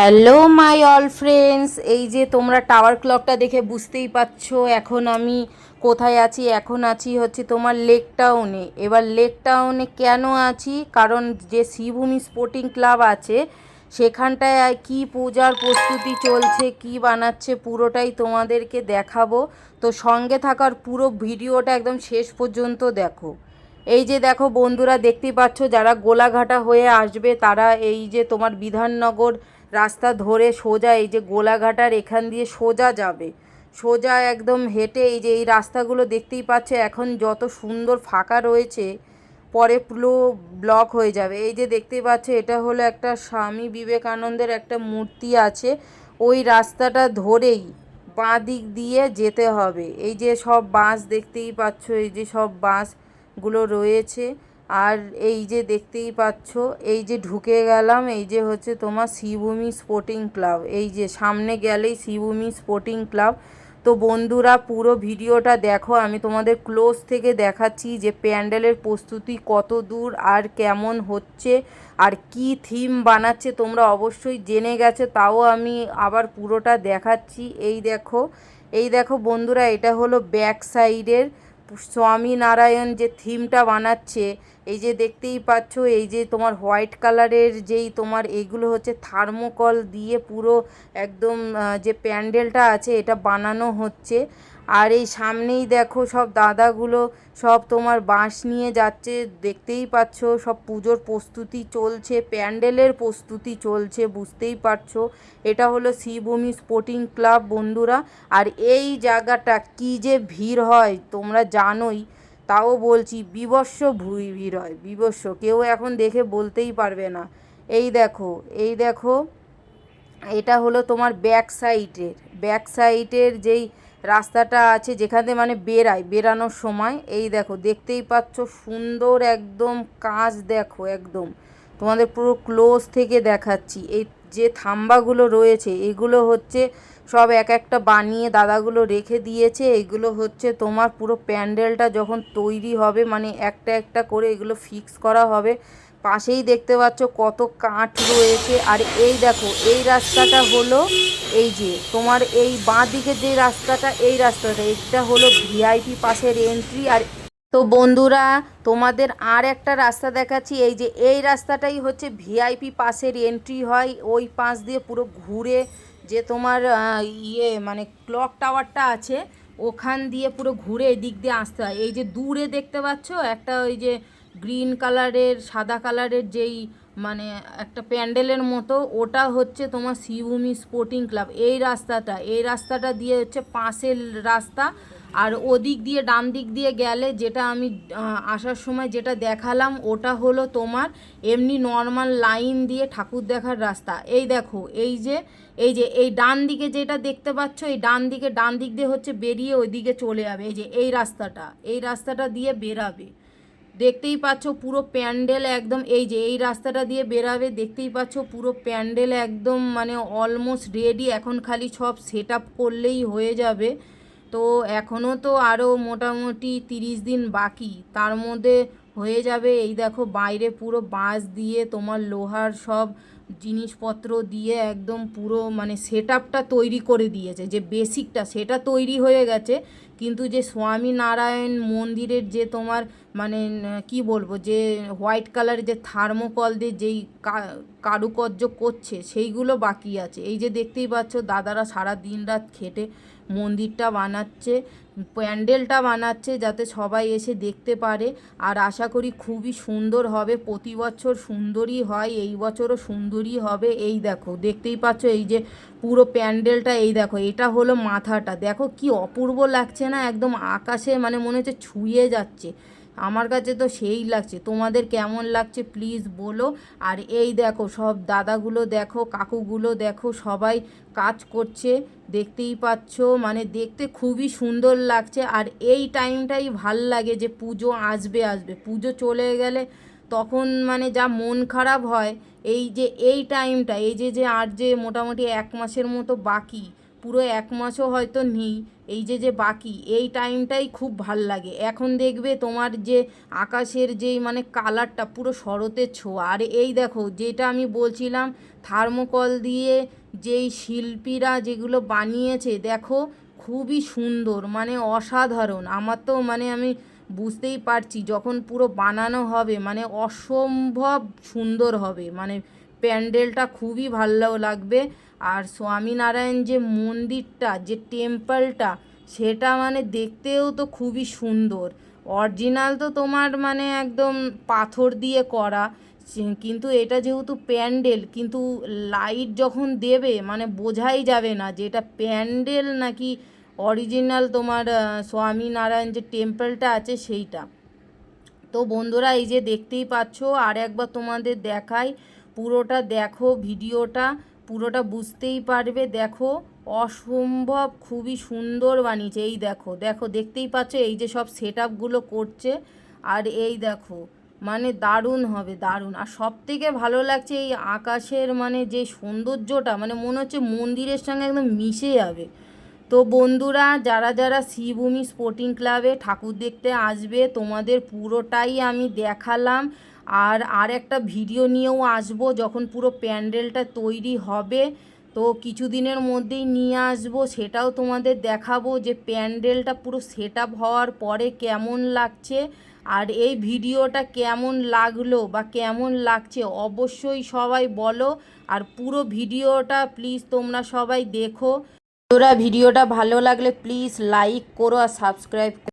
Hello my all friends, এই যে তোমরা টাওয়ার ক্লকটা দেখে বুঝতেই পারছো এখন আমি কোথায় আছি। এখন আছি হচ্ছে তোমার লেক টাউনে। এবার লেক টাউনে কেন আছি, কারণ যে শ্রীভূমি স্পোর্টিং ক্লাব আছে সেখানটায় কি পূজার প্রস্তুতি চলছে, কি বানাচ্ছে পুরোটাই তোমাদেরকে দেখাবো। তো সঙ্গে থাকার পুরো ভিডিওটা একদম শেষ পর্যন্ত দেখো। এই যে দেখো বন্ধুরা, দেখতেই পাচ্ছ যারা গোলাঘাটা হয়ে আসবে তারা এই যে তোমার বিধাননগর রাস্তা ধরে সোজা এই যে গোলাঘাটার এখান দিয়ে সোজা যাবে, সোজা একদম হেঁটে এই যে এই রাস্তাগুলো দেখতেই পাচ্ছে এখন যত সুন্দর ফাঁকা রয়েছে, পরে পুরো ব্লক হয়ে যাবে। এই যে দেখতেই পাচ্ছ এটা হলো একটা স্বামী বিবেকানন্দের একটা মূর্তি আছে, ওই রাস্তাটা ধরেই বাঁ দিক দিয়ে যেতে হবে। এই যে সব বাস দেখতেই পাচ্ছ, এই যে সব বাসগুলো রয়েছে। আর এই যে দেখতেই পাচ্ছ এই যে ঢুকে গেলাম, এই যে হচ্ছে তোমার শ্রীভূমি স্পোর্টিং ক্লাব। এই যে সামনে গেলেই শ্রীভূমি স্পোর্টিং ক্লাব। তো বন্ধুরা পুরো ভিডিওটা দেখো, আমি তোমাদের ক্লোজ থেকে দেখাচ্ছি যে প্যান্ডেলের প্রস্তুতি কত দূর আর কেমন হচ্ছে আর কি থিম বানাচ্ছে। তোমরা অবশ্যই জেনে গেছো, তাও আমি আবার পুরোটা দেখাচ্ছি। এই দেখো বন্ধুরা, এটা হলো ব্যাক সাইডের স্বামীনারায়ণ যে থিমটা বানাচ্ছে। এই যে দেখতেই পাচ্ছ এই যে তোমার হোয়াইট কালারের যেই তোমার এইগুলো হচ্ছে থার্মোকল দিয়ে পুরো একদম যে প্যান্ডেলটা আছে এটা বানানো হচ্ছে। আর এই সামনেই দেখো সব দাদাগুলো সব তোমার বাঁশ নিয়ে যাচ্ছে, দেখতেই পাচ্ছ সব পুজোর প্রস্তুতি চলছে, প্যান্ডেলের প্রস্তুতি চলছে, বুঝতেই পারছো। এটা হলো শ্রীভূমি স্পোর্টিং ক্লাব বন্ধুরা। আর এই জায়গাটা কি যে ভিড় হয় তোমরা জানোই, তাও বলছি বীভৎস ভিড় হয়, বীভৎস, কেউ এখন দেখে বলতেই পারবে না। এই দেখো এটা হলো তোমার ব্যাক সাইডের যেই রাস্তাটা আছে যেখানে মানে বেরানোর সময়। এই দেখো দেখতেই পাচ্ছ সুন্দর একদম কাজ, দেখো একদম তোমাদের পুরো ক্লোজ থেকে দেখাচ্ছি। এই যে থাম্বাগুলো রয়েছে এগুলো হচ্ছে সব এক একটা বানিয়ে দাদাগুলো রেখে দিয়েছে। এগুলো হচ্ছে তোমার পুরো প্যান্ডেলটা যখন তৈরি হবে মানে একটা একটা করে এগুলো ফিক্স করা হবে। পাশেই দেখতে পাচ্ছ কত কাঠ রয়েছে। আর এই দেখো এই রাস্তাটা হলো এই যে তোমার এই বাঁ দিকে যে রাস্তাটা, এই রাস্তাটা এটা হলো ভিআইপি পাসের এন্ট্রি। আর তো বন্ধুরা তোমাদের আর একটা রাস্তা দেখাচ্ছি, এই যে এই রাস্তাটাই হচ্ছে ভিআইপি পাসের এন্ট্রি হয়, ওই পাশ দিয়ে পুরো ঘুরে যে তোমার মানে ক্লক টাওয়ারটা আছে ওখান দিয়ে পুরো ঘুরে এদিক দিয়ে আসতে হয়। এই যে দূরে দেখতে পাচ্ছ একটা ওই যে গ্রিন কালারের সাদা কালারের যেই মানে একটা প্যান্ডেলের মতো, ওটা হচ্ছে তোমার শ্রীভূমি স্পোর্টিং ক্লাব। এই রাস্তাটা দিয়ে হচ্ছে পাশের রাস্তা। আর ওদিক দিয়ে ডান দিক দিয়ে গেলে যেটা আমি আসার সময় যেটা দেখালাম ওটা হলো তোমার এমনি নর্মাল লাইন দিয়ে ঠাকুর দেখার রাস্তা। এই দেখো এই যে এই ডান দিকে যেটা দেখতে পাচ্ছ, এই ডান দিক দিয়ে হচ্ছে বেরিয়ে ওইদিকে চলে যাবে। এই যে এই রাস্তাটা দিয়ে বেরাবে, দেখতেই পাচ্ছ পুরো প্যান্ডেল একদম। এই যে এই রাস্তাটা দিয়ে বেরাবে, দেখতেই পাচ্ছ পুরো প্যান্ডেল একদম মানে অলমোস্ট রেডি, এখন খালি সব সেট আপ করলেই হয়ে যাবে। তো এখনও তো আরও মোটামুটি 30 দিন বাকি, তার মধ্যে হয়ে যাবে। এই দেখো বাইরে পুরো বাঁশ দিয়ে তোমার লোহার সব জিনিসপত্র দিয়ে একদম পুরো মানে সেট আপটা তৈরি করে দিয়েছে, যে বেসিকটা সেটা তৈরি হয়ে গেছে। কিন্তু যে স্বামীনারায়ণ মন্দিরের যে তোমার মানে কি বলবো, যে হোয়াইট কালারের যে থার্মোকল দিয়ে যেই কারুকার্য করছে সেইগুলো বাকি আছে। এই যে দেখতেই পাচ্ছ দাদারা সারা দিন রাত খেটে মন্দিরটা বানাচ্ছে, প্যান্ডেলটা বানাচ্ছে যাতে সবাই এসে দেখতে পারে। আর আশা করি খুবই সুন্দর হবে, প্রতি বছর সুন্দরই হয়, এই বছরও সুন্দরই হবে। এই দেখো দেখতেই পাচ্ছ এই যে পুরো প্যান্ডেলটা, এই দেখো এটা হলো মাথাটা, দেখো কি অপূর্ব লাগছে না, একদম আকাশে মানে মনে হচ্ছে ছুঁয়ে যাচ্ছে। আমার কাছে তো সেই লাগছে, তোমাদের কেমন লাগছে প্লিজ বলো। আর এই দেখো সব দাদাগুলো দেখো, কাকুগুলো দেখো, সবাই কাজ করছে, দেখতেই পাচ্ছ মানে দেখতে খুবই সুন্দর লাগছে। আর এই টাইমটাই ভাল লাগে যে পুজো আসবে, পুজো চলে গেলে তখন মানে যা মন খারাপ হয়। এই যে এই টাইমটা এই যে যে আর যে মোটামুটি 1 মাসের মতো বাকি, পুরো 1 মাসও হয়তো নেই, এই যে বাকি এই টাইমটাই খুব ভাল লাগে। এখন দেখবে তোমার যে আকাশের যেই মানে কালারটা পুরো শরতের ছোঁয়া। আর এই দেখো যেটা আমি বলছিলাম থার্মোকল দিয়ে যেই শিল্পীরা যেগুলো বানিয়েছে দেখো খুবই সুন্দর, মানে অসাধারণ। আমার তো মানে আমি বুঝতেই পারছি যখন পুরো বানানো হবে মানে অসম্ভব সুন্দর হবে, মানে প্যান্ডেলটা খুবই ভালো লাগবে। আর স্বামীনারায়ণ যে মন্দিরটা যে টেম্পলটা সেটা মানে দেখতেও তো খুবই সুন্দর। অরিজিনাল তো তোমার মানে একদম পাথর দিয়ে করা, কিন্তু এটা যেহেতু প্যান্ডেল, কিন্তু লাইট যখন দেবে মানে বোঝাই যাবে না যে এটা প্যান্ডেল নাকি অরিজিনাল তোমার স্বামীনারায়ণ যে টেম্পলটা আছে সেইটা। তো বন্ধুরা এই যে দেখতেই পাচ্ছ, আর একবার তোমাদের দেখাই, পুরোটা দেখো ভিডিওটা, পুরোটা বুঝতেই পারবে। দেখো অসম্ভব খুবই সুন্দর বানিয়েছে। এই দেখো দেখো দেখতেই পাচ্ছ এই যে সব সেট আপগুলো করছে। আর এই দেখো মানে দারুণ হবে, দারুণ। আর সব থেকে ভালো লাগছে এই আকাশের মানে যে সৌন্দর্যটা, মানে মনে হচ্ছে মন্দিরের সঙ্গে একদম মিশে যাবে। তো বন্ধুরা যারা যারা শ্রীভূমি স্পোর্টিং ক্লাবে ঠাকুর দেখতে আসবে তোমাদের পুরোটাই আমি দেখালাম। আর একটা ভিডিও নিয়েও আসবো যখন পুরো প্যান্ডেলটা তৈরি হবে, তো কিছুদিনের মধ্যেই নিয়ে আসবো, সেটাও তোমাদের দেখাবো যে প্যান্ডেলটা পুরো সেট আপ হওয়ার পরে কেমন লাগছে। আর এই ভিডিওটা কেমন লাগলো বা কেমন লাগছে অবশ্যই সবাই বলো। আর পুরো ভিডিওটা প্লিজ তোমরা সবাই দেখো। তোরা ভিডিওটা ভালো লাগলে প্লিজ লাইক করো আর সাবস্ক্রাইব করো।